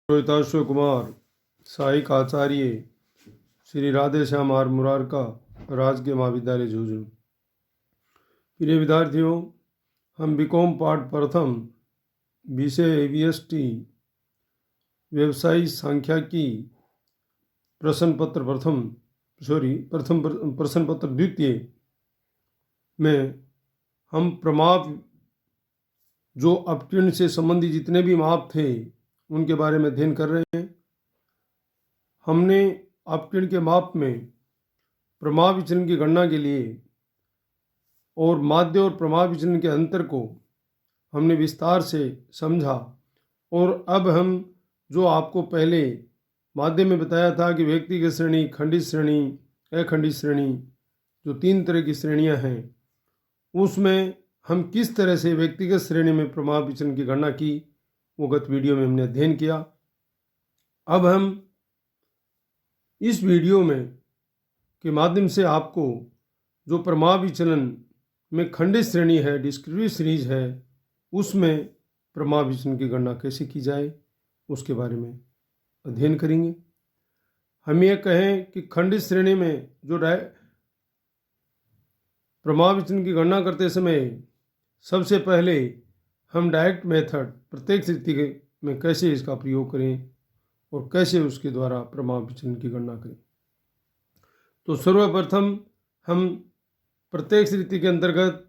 रोहिताश्व कुमार सहायक आचार्य श्री राधे श्याम आर मुरारका राजकीय महाविद्यालय झुंझुनू। प्रिय विद्यार्थियों, हम बीकॉम पाठ प्रथम विषय ABST व्यवसायी सांख्यिकी प्रश्न पत्र प्रश्न पत्र द्वितीय में हम प्रमाप जो अपकिरण से संबंधित जितने भी माप थे उनके बारे में अध्ययन कर रहे हैं। हमने अपकिरण के माप में प्रमाप विचलन की गणना के लिए और माध्य और प्रमाप विचलन के अंतर को हमने विस्तार से समझा। और अब हम जो आपको पहले माध्य में बताया था कि व्यक्तिगत श्रेणी, खंडित श्रेणी, अखंडित श्रेणी, जो 3 तरह की श्रेणियां हैं, उसमें हम किस तरह से व्यक्तिगत श्रेणी में प्रमाप विचलन की गणना की, वो गत वीडियो में हमने अध्ययन किया। अब हम इस वीडियो में के माध्यम से आपको जो प्रमाप विचलन में खंडित श्रेणी है, डिस्क्रीट सीरीज है, उसमें प्रमाप विचलन की गणना कैसे की जाए उसके बारे में अध्ययन करेंगे। हम ये कहें कि खंडित श्रेणी में जो प्रमाप विचलन की गणना करते समय सबसे पहले हम डायरेक्ट मेथड प्रत्येक स्थिति में कैसे इसका प्रयोग करें और कैसे उसके द्वारा प्रमाप विचलन की गणना करें। तो सर्वप्रथम हम प्रत्येक स्थिति के अंतर्गत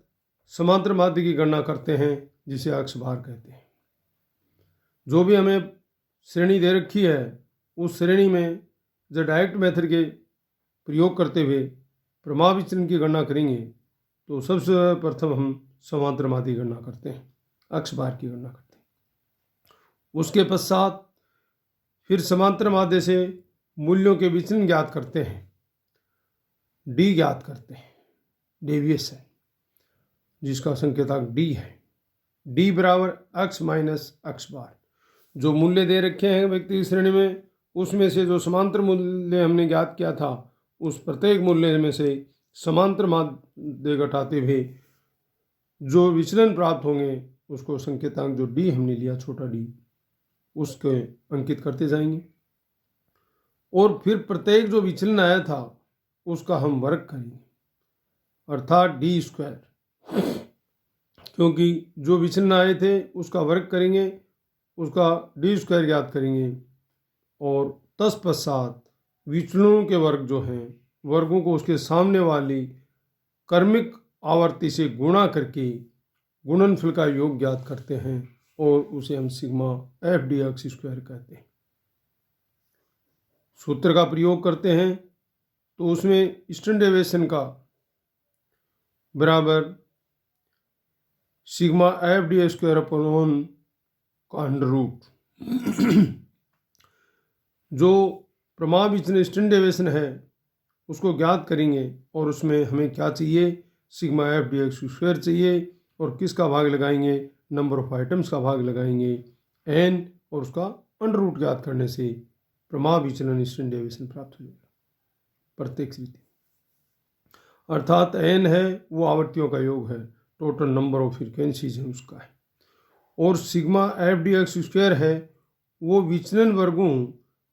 समांतर माध्य की गणना करते हैं, जिसे अक्ष भार कहते हैं। जो भी हमें श्रेणी दे रखी है उस श्रेणी में जब डायरेक्ट मेथड के प्रयोग करते हुए प्रमाप विचलन की गणना करेंगे तो सबसे प्रथम हम समांतर माध्य की गणना करते हैं, अक्ष भार की गणना करते हैं। उसके पश्चात फिर समांतर माध्य से मूल्यों के विचलन ज्ञात करते हैं, डी ज्ञात करते हैं, डेविएशन, जिसका संकेतक डी है। डी बराबर अक्ष माइनस अक्ष भार। जो मूल्य दे रखे हैं व्यक्ति की श्रेणी में, उसमें से जो समांतर मूल्य हमने ज्ञात किया था उस प्रत्येक मूल्य में से समांतर माध्य घटाते हुए जो विचलन प्राप्त होंगे उसको संकेतांक जो डी हमने लिया, छोटा डी, उसके अंकित करते जाएंगे। और फिर प्रत्येक जो विचलन आया था उसका हम वर्ग करेंगे, अर्थात डी स्क्वायर, क्योंकि जो विचलन आए थे उसका वर्ग करेंगे, उसका डी स्क्वायर ज्ञात करेंगे और तत्पश्चात विचलनों के वर्ग जो हैं, वर्गों को उसके सामने वाली क्रमिक आवर्ती से गुणा करके गुणनफल का योग ज्ञात करते हैं और उसे हम sigma F D x square कहते हैं। सूत्र का प्रयोग करते हैं तो उसमें स्टैंडर्ड डेविएशन का बराबर sigma F D square upon का अंडर रूट। जो प्रमाप विचलन स्टैंडर्ड डेविएशन है उसको ज्ञात करेंगे और उसमें हमें क्या चाहिए, sigma F D x square चाहिए और किसका भाग लगाएंगे, नंबर ऑफ आइटम्स का भाग लगाएंगे n, और उसका अंडर रूट ज्ञात करने से प्रमाप विचलन स्टैंडर्ड डेविएशन प्राप्त हो जाएगा प्रत्येक स्थिति। अर्थात n है वो आवृत्तियों का योग है, टोटल नंबर ऑफ फ्रीक्वेंसीज है उसका है, और sigma F D x square है वो विचलन वर्गों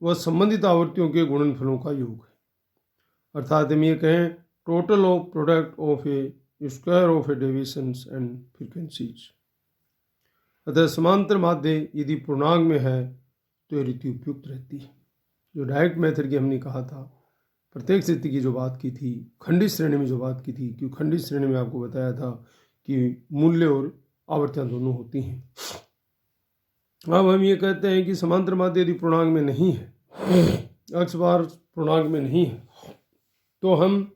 व संबंधित आवृत्तियों के गुणनफलों का योग है। अर्थात हम ये कहें total of product of A square of A deviations and frequencies. अतः समांतर माध्य यदि पूर्णांक में है तो ये रीति उपयुक्त रहती है। जो डायरेक्ट मेथड की हमने कहा था, प्रत्येक स्थिति की जो बात की थी, खंडित श्रेणी में जो बात की थी, क्योंकि खंडित श्रेणी में आपको बताया था कि मूल्य और आवर्तियां दोनों होती हैं। अब हम ये कहते हैं कि समांतर माध्य यदि पूर्णांक में नहीं है, अक्ष भार पूर्णांक में नहीं है, तो हम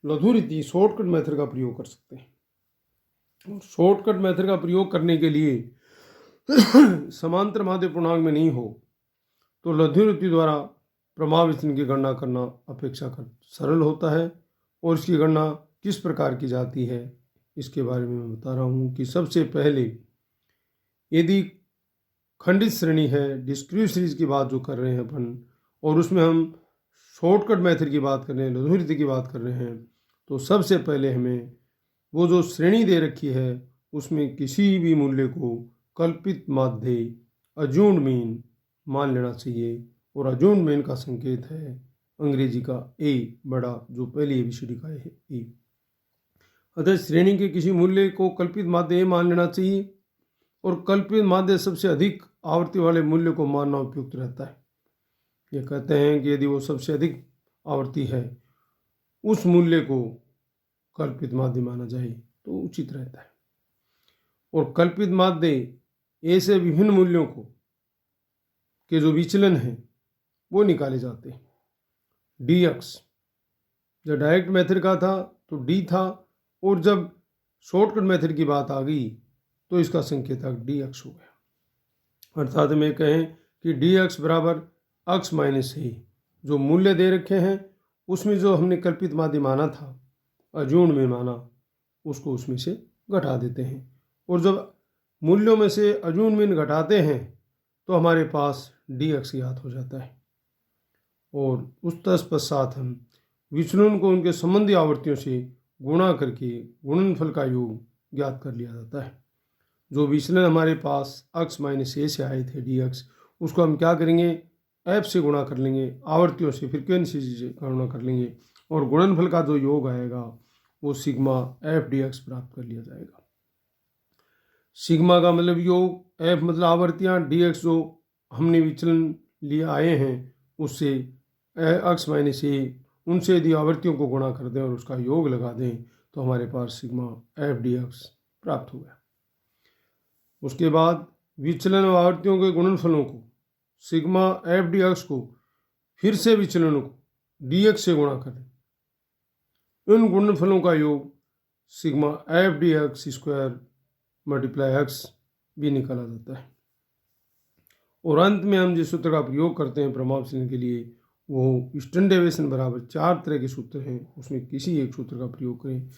लघु रीति शॉर्टकट मेथड का प्रयोग कर सकते हैं। शॉर्टकट मेथड का प्रयोग करने के लिए समांतर माध्य पूर्णांक में नहीं हो तो लघु रीति द्वारा प्रमाप विचलन की गणना करना अपेक्षाकृत सरल होता है। और इसकी गणना किस प्रकार की जाती है इसके बारे में मैं बता रहा हूँ कि सबसे पहले यदि खंडित श्रेणी है, डिस्क्रीट सीरीज की बात जो कर रहे हैं अपन, और उसमें हम शॉर्टकट मेथड की बात कर रहे हैं, लघु रीति की बात कर रहे हैं, तो सबसे पहले हमें वो जो श्रेणी दे रखी है उसमें किसी भी मूल्य को कल्पित माध्य, अज्यूम्ड मीन मान लेना चाहिए। और अजून में इनका संकेत है अंग्रेजी का ए बड़ा, जो पहली एबीसीडी का है ए। अतः श्रेणी के किसी मूल्य को कल्पित माध्य ए मान लेना चाहिए और कल्पित माध्य सबसे अधिक आवर्ती वाले मूल्य को मानना उपयुक्त रहता है। ये कहते हैं कि यदि वो सबसे अधिक आवर्ती है उस मूल्य को कल्पित माध्य माना जाए तो उचित रहता है। और कल्पित माध्य ए से विभिन्न मूल्यों को के जो विचलन हैं वो निकाले जाते हैं। डी एक्स जब डायरेक्ट मेथड का था तो डी था, और जब शॉर्टकट मेथड की बात आ गई तो इसका संकेतक डी एक्स हो गया। अर्थात में कहें कि डी एक्स बराबर एक्स माइनस ए, जो मूल्य दे रखे हैं उसमें जो हमने कल्पित माध्य माना था, अजूर्ण में माना, उसको उसमें से घटा देते हैं। और जब मूल्यों में से अजूर्ण में घटाते हैं तो हमारे पास डी एक्स ज्ञात हो जाता है। और उस तत्पश्चात हम विचलन को उनके संबंधी आवर्तियों से गुणा करके गुणनफल का योग ज्ञात कर लिया जाता है। जो विचलन हमारे पास एक्स माइनस ए से आए थे डी एक्स, उसको हम क्या करेंगे, एफ से गुणा कर लेंगे, आवर्तियों से फ्रीक्वेंसी से गुणा कर लेंगे, और गुणनफल का जो योग आएगा वो सिग्मा एफ डी एक्स प्राप्त कर लिया जाएगा। सिग्मा का मतलब योग, एफ मतलब आवर्तियाँ, डी एक्स जो हमने विचलन लिए आए हैं उससे एक्स माइनस ए, उनसे यदि आवर्तियों को गुणा कर दें और उसका योग लगा दें तो हमारे पास सिग्मा एफ डी एक्स प्राप्त हो गया। उसके बाद विचलन और आवर्तियों के गुणनफलों को सिग्मा एफ डी एक्स को फिर से विचलनों को डी एक्स से गुणा करें, इन गुणनफलों का योग sigma F D x square multiply x भी निकाला जाता है। और अंत में हम जिस सूत्र का प्रयोग करते हैं प्रमाण विचलन के लिए वो स्टैंडर्ड डेविएशन बराबर 4 तरह के सूत्र हैं, उसमें किसी एक सूत्र का प्रयोग करें